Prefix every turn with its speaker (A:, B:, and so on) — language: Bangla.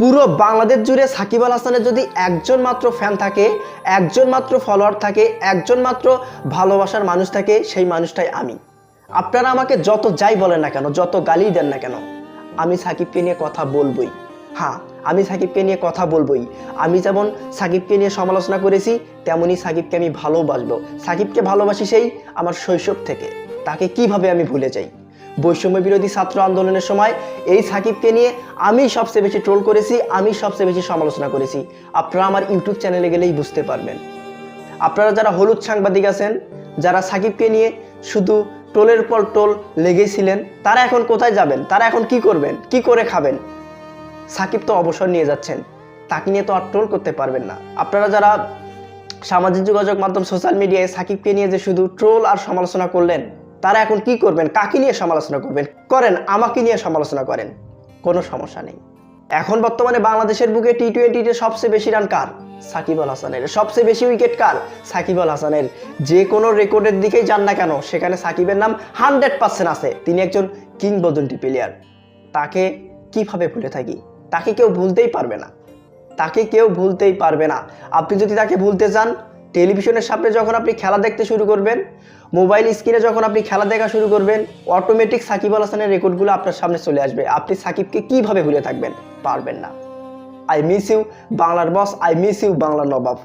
A: পুরো বাংলাদেশ জুড়ে সাকিব আল হাসানের যদি একজন মাত্র ফ্যান থাকে, একজন মাত্র ফলোয়ার থাকে, একজন মাত্র ভালোবাসার মানুষ থাকে, সেই মানুষটাই আমি। আপনারা আমাকে যত যাই বলেন না কেন, যত গালি দেন না কেন, আমি সাকিবকে নিয়ে কথা বলবই। হ্যাঁ, আমি সাকিবকে নিয়ে কথা বলবই। আমি যেমন সাকিবকে নিয়ে সমালোচনা করেছি, তেমনই সাকিবকে আমি ভালোবাসবো। সাকিবকে ভালোবাসি সেই আমার শৈশব থেকে। তাকে কিভাবে আমি ভুলে যাই? বৈষম্য বিরোধী ছাত্র আন্দোলনের সময় এই সাকিবকে নিয়ে আমি সবচেয়ে বেশি ট্রোল করেছি, আমি সবচেয়ে বেশি সমালোচনা করেছি। আপনারা আমার ইউটিউব চ্যানেলে গেলেই বুঝতে পারবেন। আপনারা যারা হলুদ সাংবাদিক আছেন, যারা সাকিবকে নিয়ে শুধু টোলের পর টোল লেগেছিলেন, তারা এখন কোথায় যাবেন? তারা এখন কি করবেন? কি করে খাবেন? সাকিব তো অবসর নিয়ে যাচ্ছেন, তাকে নিয়ে তো আর ট্রোল করতে পারবেন না। আপনারা যারা সামাজিক যোগাযোগ মাধ্যম সোশ্যাল মিডিয়ায় সাকিবকে নিয়ে যে শুধু ট্রোল আর সমালোচনা করলেন, তারা এখন কি করবেন? কাকে নিয়ে সমালোচনা করবেন? করেন, আমাকে নিয়ে সমালোচনা করেন, কোনো সমস্যা নেই। এখন বর্তমানে বাংলাদেশের বুকে টি-20-তে সবচেয়ে বেশি রান কার? সাকিব আল হাসানের। সবচেয়ে বেশি উইকেট কার? সাকিব আল হাসানের। যে কোনো রেকর্ডের দিকেই যান না কেন, সেখানে সাকিবের নাম 100% আছে। তিনি একজন কিংবদন্তি প্লেয়ার। তাকে কিভাবে ভুলে থাকি? তাকে কেউ ভুলতেই পারবে না, তাকে কেউ ভুলতেই পারবে না। আপনি যদি তাকে ভুলতে চান, টেলিভিশনের সামনে যখন আপনি খেলা দেখতে শুরু করবেন, মোবাইল স্ক্রিনে যখন আপনি খেলা দেখা শুরু করবেন, অটোমেটিক সাকিব আল হাসানের রেকর্ডগুলো আপনার সামনে চলে আসবে। আপনি সাকিবকে কিভাবে ভুলে থাকবেন? পারবেন না। আই মিস ইউ বাংলার বস, আই মিস ইউ বাংলার নবাব।